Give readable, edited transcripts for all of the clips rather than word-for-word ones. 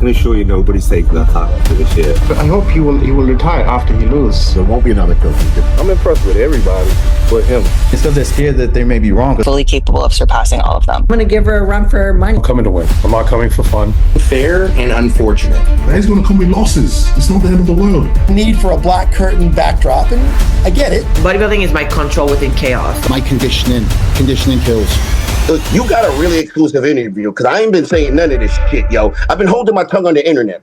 can assure you nobody's taking a hat for this year. But I hope he will retire after he loses. There won't be another coach. I'm impressed with everybody but him. It's because they're scared that they may be wrong. Fully capable of surpassing all of them. I'm going to give her a run for her money. I'm coming to win. I'm not coming for fun. Fair and unfortunate. He's going to come with losses. It's not the end of the world. Need for a black curtain backdrop, and I get it. Bodybuilding is my control within chaos. My conditioning kills. Look, you got a really exclusive interview because I ain't been saying none of this shit, yo. I've been holding my tongue on the internet.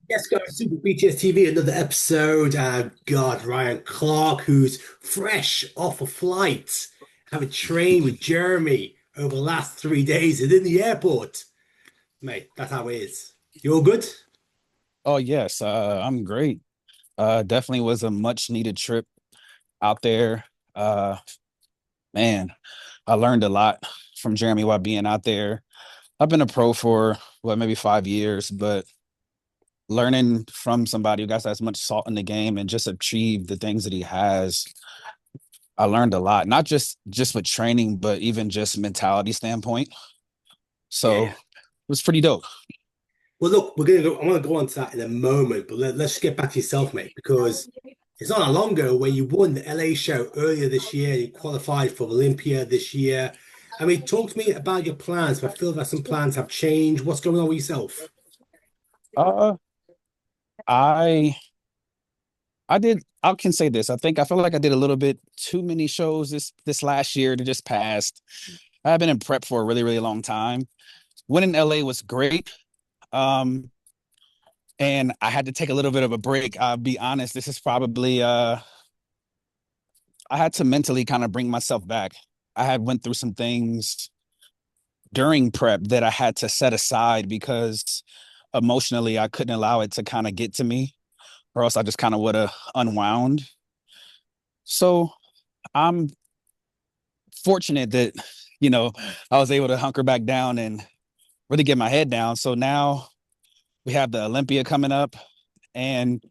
Yes, guys, Super BTS TV, another episode. God, Rhyan Clark, who's fresh off a flight, having trained with Jeremy over the last 3 days and in the airport. Mate, that's how it is. You all good? Oh, yes, I'm great. Definitely was a much needed trip out there. Man, I learned a lot from Jeremy while being out there. I've been a pro for maybe 5 years, but learning from somebody who got as much salt in the game and just achieved the things that he has, I learned a lot, not just with training, but even just mentality standpoint. So It was pretty dope. Well, look, I'm going to go on to that in a moment, but let's just get back to yourself, mate, because it's not that long ago when you won the LA show earlier this year. You qualified for Olympia this year. I mean, talk to me about your plans. I feel that some plans have changed. What's going on with yourself? I can say this. I feel like I did a little bit too many shows this last year that just passed. I've been in prep for a really, really long time. Winning LA was great. And I had to take a little bit of a break. I'll be honest, this is probably I had to mentally kind of bring myself back. I had went through some things during prep that I had to set aside because emotionally I couldn't allow it to kind of get to me, or else I just kind of would have unwound. So I'm fortunate that, I was able to hunker back down and really get my head down. So now we have the Olympia coming up, and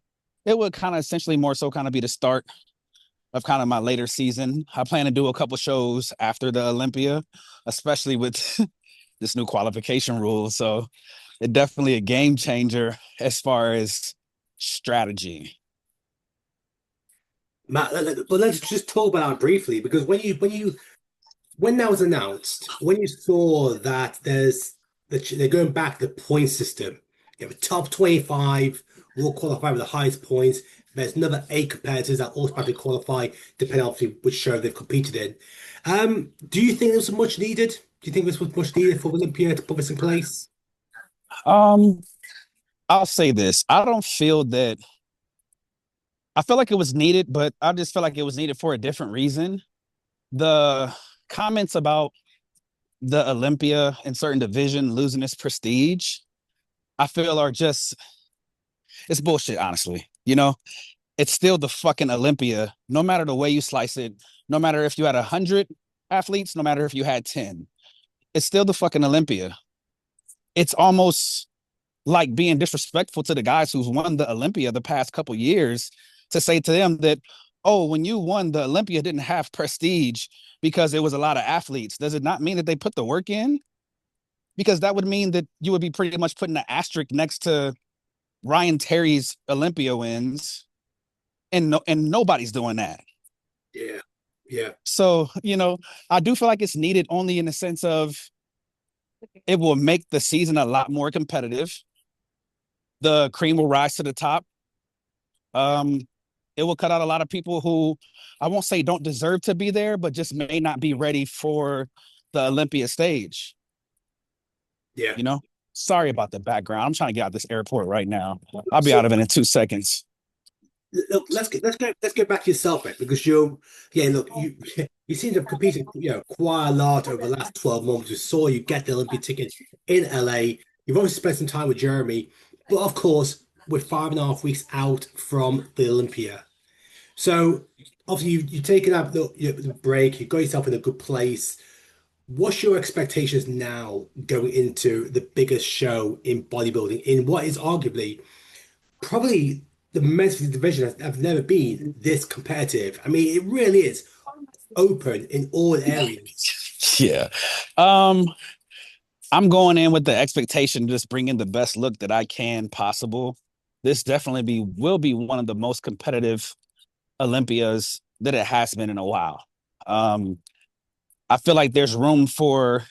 it would kind of essentially more so kind of be the start of kind of my later season. I plan to do a couple shows after the Olympia, especially with this new qualification rule. So it's definitely a game changer as far as strategy. Matt, but let's just talk about that briefly, because when that was announced, when you saw that they're going back to the point system, you have a top 25 will qualify with the highest points. There's another 8 competitors that automatically qualify, depending on which show they've competed in. Do you think this was much needed? Do you think this was much needed for Olympia to put this in place? I'll say this. I feel like it was needed, but I just feel like it was needed for a different reason. The comments about the Olympia in certain division losing its prestige, I feel it's bullshit, honestly. It's still the fucking Olympia, no matter the way you slice it, no matter if you had 100 athletes, no matter if you had 10, it's still the fucking Olympia. It's almost like being disrespectful to the guys who've won the Olympia the past couple years to say to them that, oh, when you won the Olympia, didn't have prestige because it was a lot of athletes. Does it not mean that they put the work in? Because that would mean that you would be pretty much putting an asterisk next to Ryan Terry's Olympia wins, and nobody's doing that. Yeah. So, I do feel like it's needed only in the sense of it will make the season a lot more competitive. The cream will rise to the top. It will cut out a lot of people who I won't say don't deserve to be there, but just may not be ready for the Olympia stage. Yeah. Sorry about the background. I'm trying to get out of this airport right now. I'll be out of it in 2 seconds. Look, let's get back to yourself, mate, because you seem to have competed, quite a lot over the last 12 months. We saw you get the Olympic ticket in LA. You've obviously spent some time with Jeremy, but of course, we're 5.5 weeks out from the Olympia. So obviously you've taken up the break. You got yourself in a good place. What's your expectations now going into the biggest show in bodybuilding, in what is arguably probably the men's division have never been this competitive? I mean, it really is open in all areas. Yeah. Um, I'm going in with the expectation to just bring in the best look that I can possible. This definitely will be one of the most competitive Olympias that it has been in a while. Um, I feel like there's room for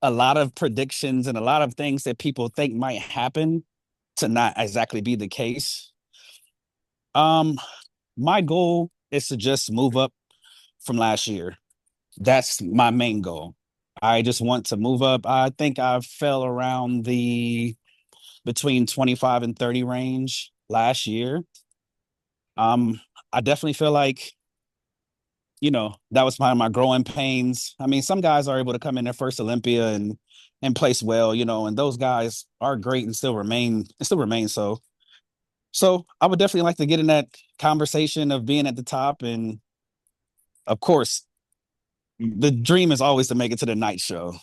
a lot of predictions and a lot of things that people think might happen to not exactly be the case. Um, my goal is to just move up from last year. That's my main goal. I just want to move up. I think I fell around the between 25 and 30 range last year. Um, I definitely feel like, that was my growing pains. I mean, some guys are able to come in their first Olympia and place well, and those guys are great and still remain so. So I would definitely like to get in that conversation of being at the top. And of course, the dream is always to make it to the night show.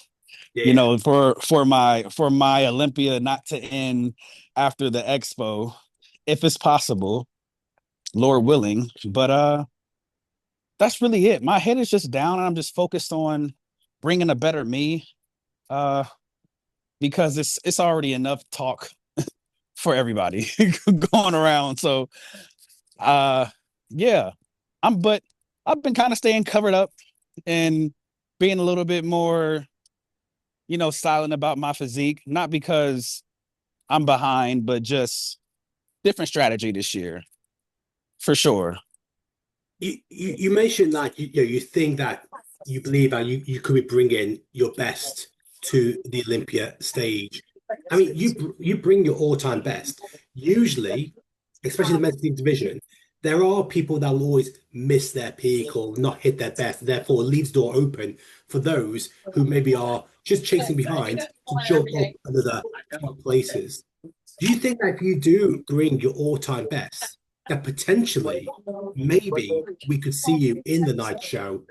Yeah. For my Olympia not to end after the expo, if it's possible, Lord willing. But that's really it. My head is just down, and I'm just focused on bringing a better me. Uh, because it's already enough talk for everybody going around. So uh, yeah, but I've been kind of staying covered up and being a little bit more, silent about my physique, not because I'm behind, but just different strategy this year for sure. You mentioned that you think that you believe that you could be bringing your best to the Olympia stage. I mean, you bring your all-time best. Usually, especially in the men's team division, there are people that will always miss their peak or not hit their best. Therefore, it leaves the door open for those who maybe are just chasing behind to jump up another few places. Do you think that if you do bring your all-time best, that potentially maybe we could see you in the night show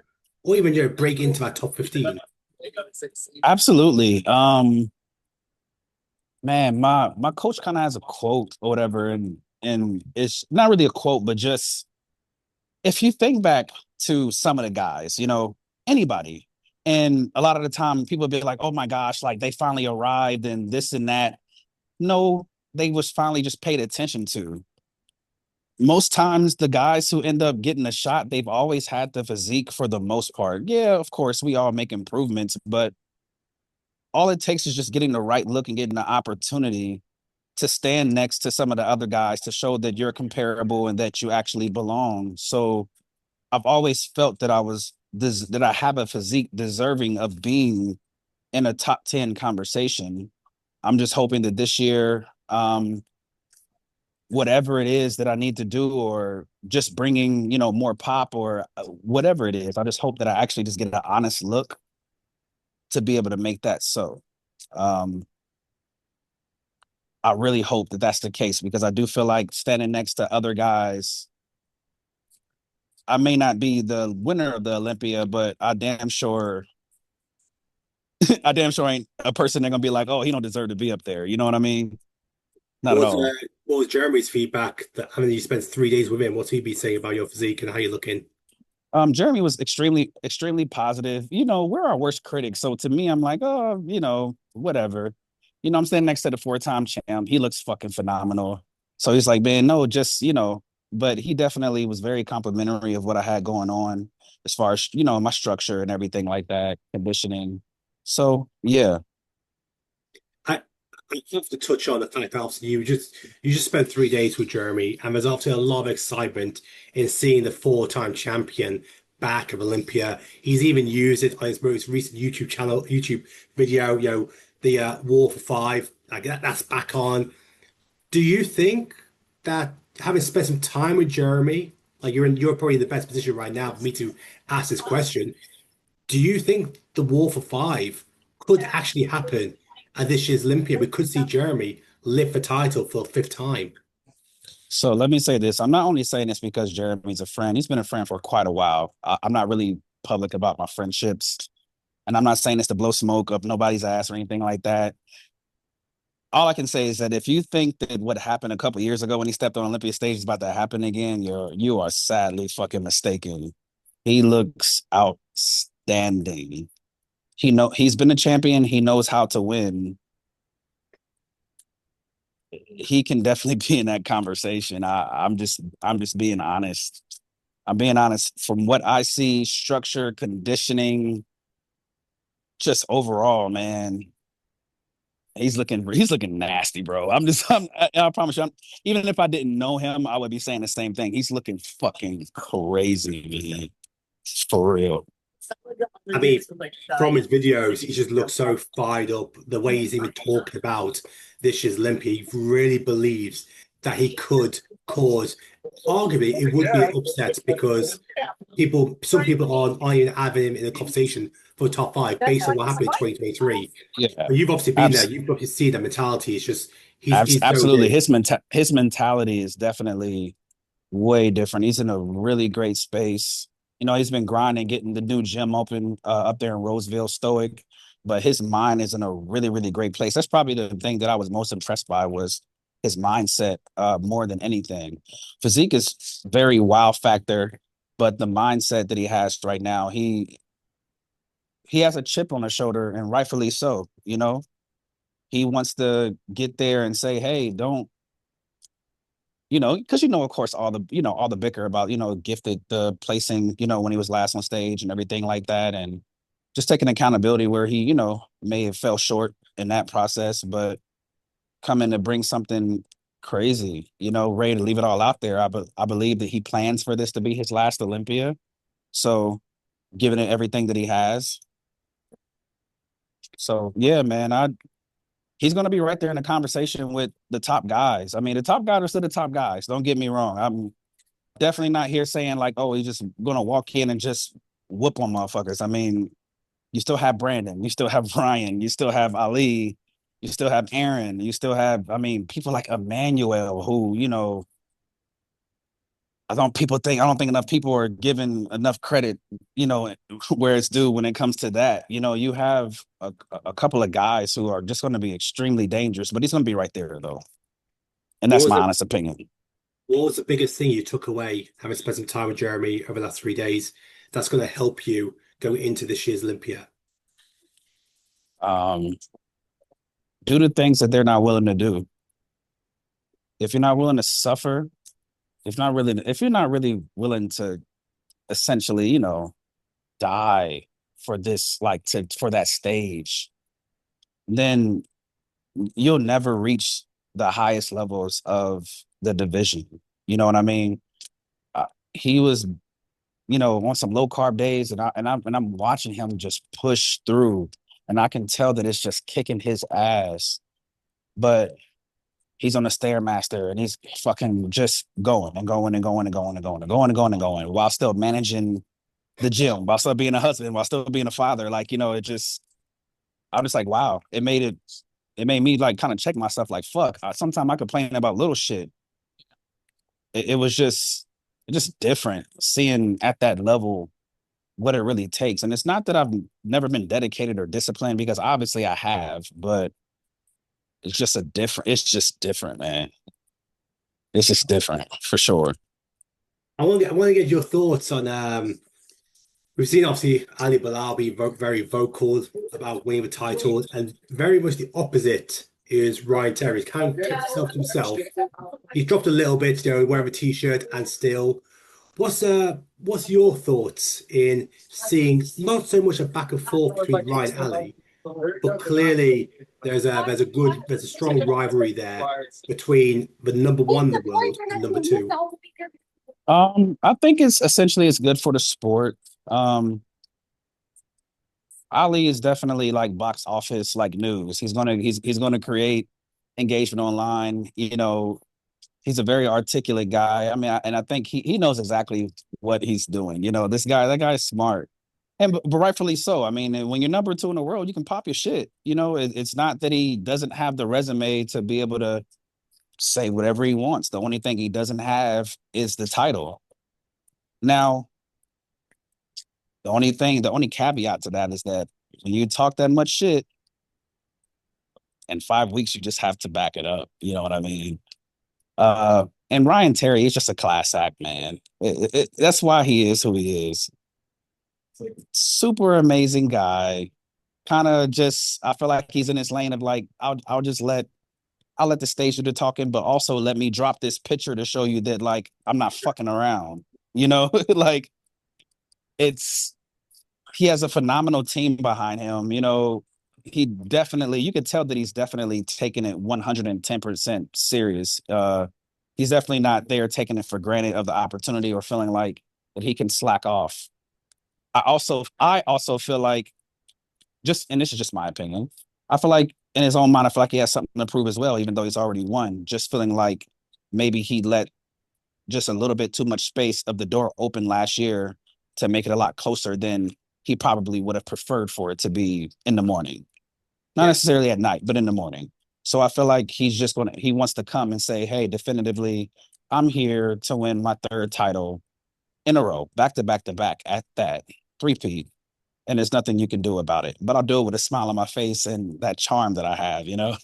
or even break into that top 15? Absolutely. Man, my coach kind of has a quote or whatever, and it's not really a quote, but just if you think back to some of the guys, anybody, and a lot of the time people be like, "Oh my gosh, like they finally arrived and this and that." No, they was finally just paid attention to. Most times the guys who end up getting a shot, they've always had the physique for the most part. Yeah, of course, we all make improvements, but all it takes is just getting the right look and getting the opportunity to stand next to some of the other guys to show that you're comparable and that you actually belong. So I've always felt that that I have a physique deserving of being in a top 10 conversation. I'm just hoping that this year, whatever it is that I need to do, or just bringing, more pop or whatever it is, I just hope that I actually just get an honest look to be able to make that so. Um, I really hope that that's the case because I do feel like standing next to other guys, I may not be the winner of the Olympia, but I damn sure ain't a person they're gonna be like, oh, he don't deserve to be up there. You know what I mean? Not at all. What was Jeremy's feedback? I mean, you spent 3 days with him. What's he be saying about your physique and how you're looking? Jeremy was extremely, extremely positive. We're our worst critics. So to me, I'm like, oh, whatever. I'm standing next to the 4-time champ. He looks fucking phenomenal. So he's like, man, no, just, but he definitely was very complimentary of what I had going on as far as, my structure and everything like that, conditioning. So yeah. I have to touch on the fact that obviously you just spent 3 days with Jeremy, and there's obviously a lot of excitement in seeing the four-time champion back of Olympia. He's even used it on his most recent YouTube video, the War for Five. Like that's back on. Do you think that having spent some time with Jeremy, like you're probably in the best position right now for me to ask this question. Do you think the War for Five could actually happen at this year's Olympia? We could see Jeremy lift the title for the fifth time. So let me say this. I'm not only saying this because Jeremy's a friend. He's been a friend for quite a while. I'm not really public about my friendships. And I'm not saying this to blow smoke up nobody's ass or anything like that. All I can say is that if you think that what happened a couple years ago when he stepped on Olympia stage is about to happen again, you are sadly fucking mistaken. He looks outstanding. he's been a champion. He knows how to win. He can definitely be in that conversation. I'm just being honest. I'm being honest. From what I see, structure, conditioning, just overall, man, he's looking nasty, bro. I promise you, even if I didn't know him, I would be saying the same thing. He's looking fucking crazy, man. For real. I mean, from his videos, he just looks so fired up. The way he's even talking about this year's Olympia, he really believes that he could cause. Arguably, it would be an upset because some people aren't even having him in the conversation for top five based on what happened in 2023. Yeah, But you've obviously been there. You've obviously seen that mentality. It's just he's absolutely. So His mentality is definitely way different. He's in a really great space. He's been grinding, getting the new gym open up there in Roseville, Stoic, but his mind is in a really, really great place. That's probably the thing that I was most impressed by was his mindset more than anything. Physique is very wow factor, but the mindset that he has right now, he has a chip on his shoulder, and rightfully so. He wants to get there and say, hey, don't, because of course, all the bicker about gifted the placing, when he was last on stage and everything like that, and just taking accountability where he may have fell short in that process, but coming to bring something crazy, ready to leave it all out there. I believe that he plans for this to be his last Olympia, so giving it everything that he has. So yeah, man, he's going to be right there in the conversation with the top guys. I mean, the top guys are still the top guys. Don't get me wrong. I'm definitely not here saying like, oh, he's just going to walk in and just whoop on motherfuckers. I mean, you still have Brandon, you still have Ryan, you still have Ali, you still have Aaron, you still have, I mean, people like Emmanuel who, I don't think enough people are given enough credit, where it's due when it comes to that. You have a couple of guys who are just going to be extremely dangerous, but he's going to be right there though. And that's my honest opinion. What was the biggest thing you took away having spent some time with Jeremy over the last 3 days that's going to help you go into this year's Olympia? Do the things that they're not willing to do. If you're not willing to suffer, if you're not really willing to essentially, die for this, like for that stage, then you'll never reach the highest levels of the division. You know what I mean? He was, on some low carb days, and I'm watching him just push through, and I can tell that it's just kicking his ass, but he's on the Stairmaster and he's fucking just going and going and going and going and going and going and going and going while still managing the gym, while still being a husband, while still being a father. Like, I'm just like, wow, it made me like kind of check myself like, fuck, sometimes I complain about little shit. It was just different seeing at that level what it really takes. And it's not that I've never been dedicated or disciplined, because obviously I have, but it's just different, man. It's just different for sure. I want to get your thoughts on. We've seen obviously Ali Bilal be very vocal about winning the titles, and very much the opposite is Ryan Terry. He's kind of kept himself. He's dropped a little bit, wearing a t-shirt, and still. What's your thoughts in seeing not so much a back and forth between Ryan and Ali, but clearly there's a strong rivalry there between the number one in the world and number two. I think it's good for the sport. Ali is definitely like box office like news. He's gonna create engagement online. He's a very articulate guy. I mean, and I think he knows exactly what he's doing. That guy is smart. But rightfully so. I mean, when you're number two in the world, you can pop your shit. It's not that he doesn't have the resume to be able to say whatever he wants. The only thing he doesn't have is the title. Now, the only caveat to that is that when you talk that much shit, in 5 weeks, you just have to back it up. You know what I mean? And Ryan Terry is just a class act, man. That's why he is who he is. Super amazing guy. kind of just I feel like he's in his lane of like I'll let the stage do the talking, but also let me drop this picture to show you that like I'm not fucking around. You know, like it's he has a phenomenal team behind him. You know, you could tell that he's definitely taking it 110% serious. He's definitely not there taking it for granted of the opportunity or feeling like that he can slack off. I also feel like and this is just my opinion. I feel like in his own mind, I feel like he has something to prove as well, even though he's already won. Just feeling like maybe he let just a little bit too much space of the door open last year to make it a lot closer than he probably would have preferred for it to be in the morning. Not necessarily at night, but in the morning. So I feel like he wants to come and say, hey, definitively, I'm here to win my third title in a row, back to back to back at that, three-peat. And there's nothing you can do about it. But I'll do it with a smile on my face and that charm that I have, you know?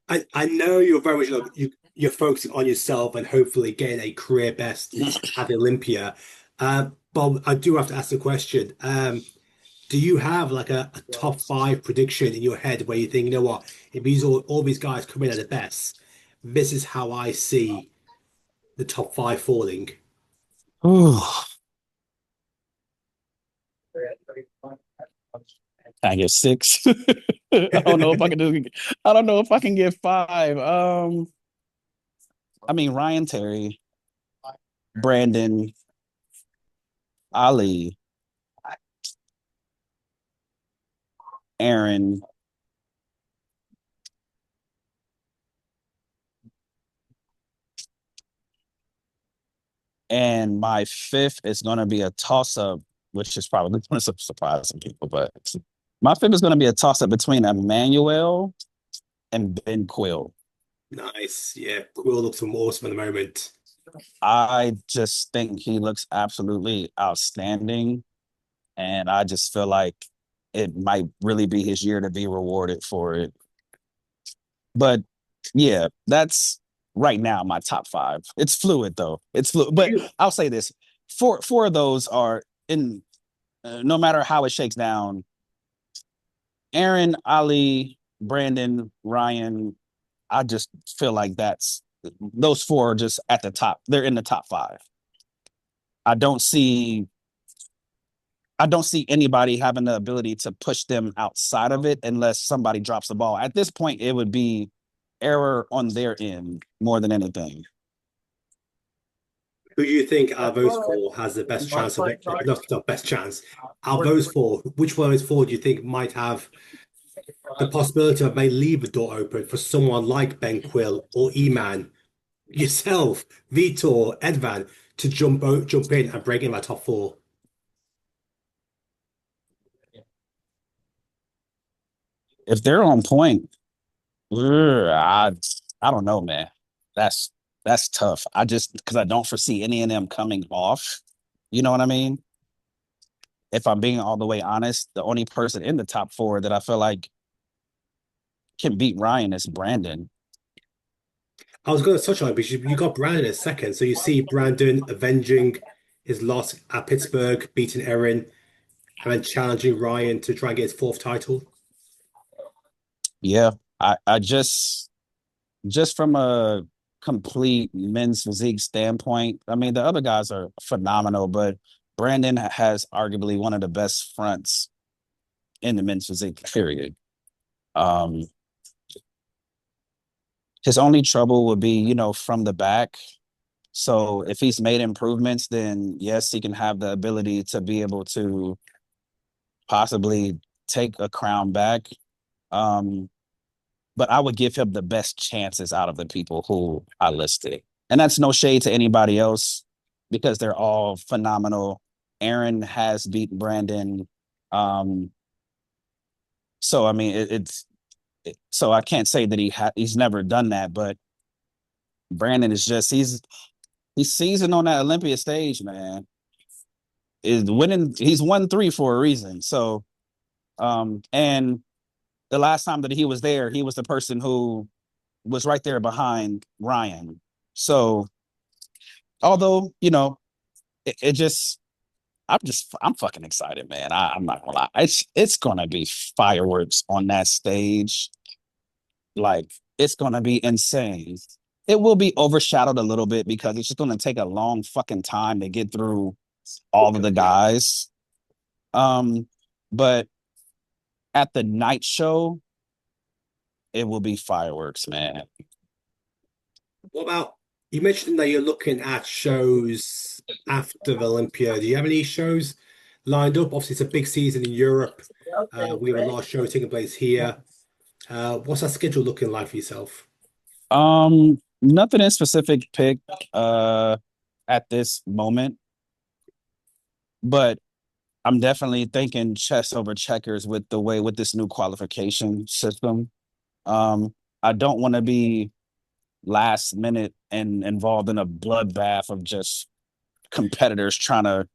I know you're very much you're focusing on yourself and hopefully getting a career best at Olympia. Bob, I do have to ask the question. Do you have like a top five prediction in your head where you think, you know what, if all these guys come in at the best, this is how I see the top five falling? Ooh. I get six. I don't know if I can do. I don't know if I can get five. I mean Ryan Terry, Brandon, Ali, Aaron, and my fifth is going to be a toss up, which is probably going to surprise some people, but my fifth is going to be a toss up between Emmanuel and Ben Quill. Nice. Yeah. Quill looks awesome at the moment. I just think he looks absolutely outstanding. And I just feel like it might really be his year to be rewarded for it. But yeah, that's right now my top five. It's fluid though. It's fluid. But I'll say this: four of those are in. No matter how it shakes down, Aaron, Ali, Brandon, Ryan. I just feel like those four are just at the top. They're in the top five. I don't see anybody having the ability to push them outside of it unless somebody drops the ball. At this point, it would be error on their end more than anything. Who do you think out of those four has the best chance of it? Not best chance. Out of those four, which one of those four do you think might have the possibility of may leave the door open for someone like Ben Quill or E-Man, yourself, Vitor, Edvan to jump in and break in my top four? If they're on point, I don't know, man. That's tough. Because I don't foresee any of them coming off. You know what I mean? If I'm being all the way honest, the only person in the top four that I feel like can beat Ryan is Brandon. I was going to touch on it because you got Brandon in a second. So you see Brandon avenging his loss at Pittsburgh, beating Erin, and then challenging Ryan to try and get his fourth title. Yeah, I just from a complete men's physique standpoint, I mean, the other guys are phenomenal, but Brandon has arguably one of the best fronts in the men's physique, period. His only trouble would be, from the back. So if he's made improvements, then yes, he can have the ability to be able to possibly take a crown back. But I would give him the best chances out of the people who I listed. And that's no shade to anybody else because they're all phenomenal. Aaron has beaten Brandon. So, I mean, so I can't say that he's never done that, but Brandon is just, he's seasoned on that Olympia stage, man. Is winning. He's won 3 for a reason. So, and the last time that he was there, he was the person who was right there behind Ryan. So, although, it just, I'm fucking excited, man. I'm not gonna lie. It's gonna be fireworks on that stage. Like it's gonna be insane. It will be overshadowed a little bit because it's just gonna take a long fucking time to get through all of the guys. But at the night show, it will be fireworks, man. What about you mentioned that you're looking at shows after the Olympia? Do you have any shows lined up? Obviously, it's a big season in Europe. We have a lot of shows taking place here. What's that schedule looking like for yourself? Nothing in specific pick at this moment, but I'm definitely thinking chess over checkers with this new qualification system. I don't want to be last minute and involved in a bloodbath of just competitors trying to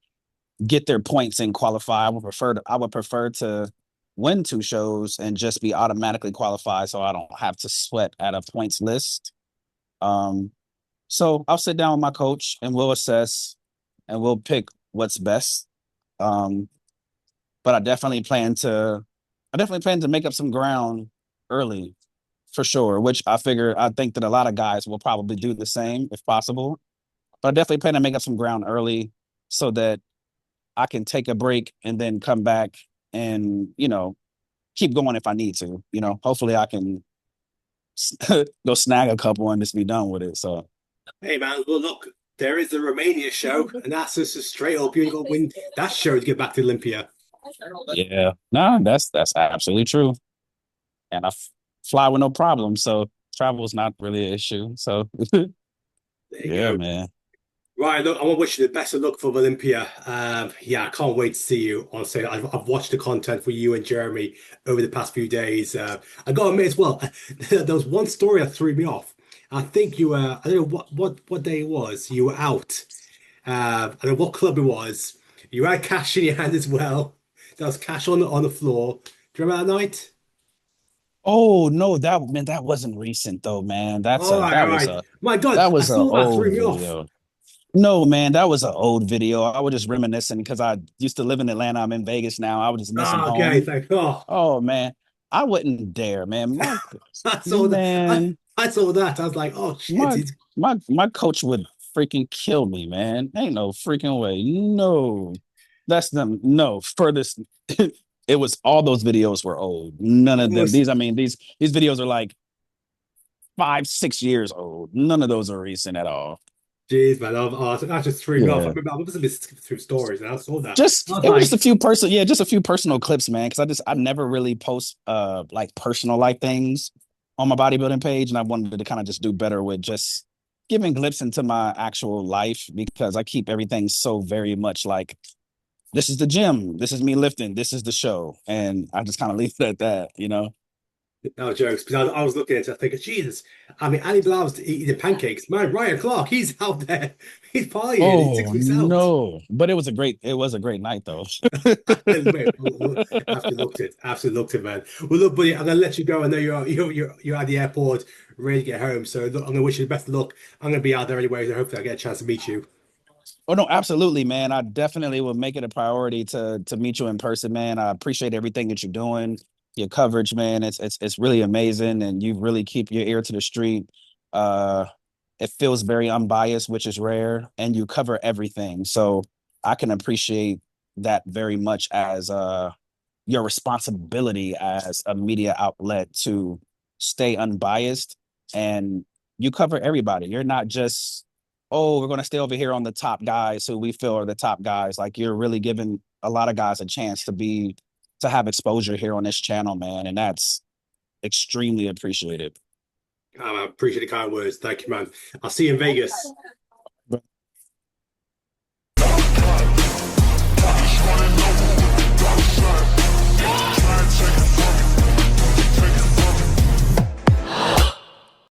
get their points and qualify. I would prefer to win two shows and just be automatically qualified so I don't have to sweat at a points list. So I'll sit down with my coach and we'll assess and we'll pick what's best. But I definitely plan to make up some ground early for sure, which I think that a lot of guys will probably do the same if possible. But I definitely plan to make up some ground early so that I can take a break and then come back and, keep going if I need to. Hopefully I can go snag a couple and just be done with it. So, Hey man, well look, there is the Romania show, and that's just a straight up you got to win that show to get back to Olympia. yeah, no, that's absolutely true. And fly with no problem. So travel is not really an issue. So, yeah, Go. man. Ryan, look, I want to wish you the best of luck for Olympia. Yeah, I can't wait to see you on stage. I've watched the content for you and Jeremy over the past few days. I got to admit as well, there was one story that threw me off. I think you were, I don't know what day it was. You were out. I don't know what club it was. You had cash in your hand as well. There was cash on the floor. Do you remember that night? Oh no, that wasn't recent though, man. All right, all right. My That God, I was a saw that threw old me off. video. No, man, that was an old video. I was just reminiscing because I used to live in Atlanta. I'm in Vegas now. I was just missing Oh, okay, home. thank God. Oh man, I wouldn't dare, man. I saw that. Man, I saw that. I was like, oh shit. my my coach would freaking kill me, man. Ain't no freaking way. No, that's them. No, furthest. It was all those videos were old. None of them. These videos are like 5-6 years old. None of those are recent at all. Jeez, man, I just threw me off. I Yeah. remember I was a bit skipping through stories, and I saw that. Just I was it was like, just a few personal clips, man. Because I never really post like personal life things on my bodybuilding page, and I wanted to kind of just do better with just giving glimpse into my actual life because I keep everything so very much like this is the gym, this is me lifting, this is the show, and I just kind of leave it at that. no jokes, because I was looking at it, thinking, Jesus, I mean, Annie Blav's eating pancakes. Man, Ryan Clark, he's out there, he's partying, he's 6 weeks out. No, but it was a great night though. Mate, absolutely looked it, man. Well, look, buddy, I'm gonna let you go. I know you're at the airport, ready to get home. So look, I'm gonna wish you the best of luck. I'm gonna be out there anyway, so hopefully I get a chance to meet you. Oh no, absolutely, man. I definitely will make it a priority to meet you in person, man. I appreciate everything that you're doing, your coverage, man. It's really amazing, and you really keep your ear to the street. Uh, it feels very unbiased, which is rare, and you cover everything. So I can appreciate that very much as your responsibility as a media outlet to stay unbiased and you cover everybody. You're not just, oh, we're going to stay over here on the top guys who we feel are the top guys. Like you're really giving a lot of guys a chance to have exposure here on this channel, man. And that's extremely appreciated. I appreciate the kind words. Thank you, man. I'll see you in Vegas.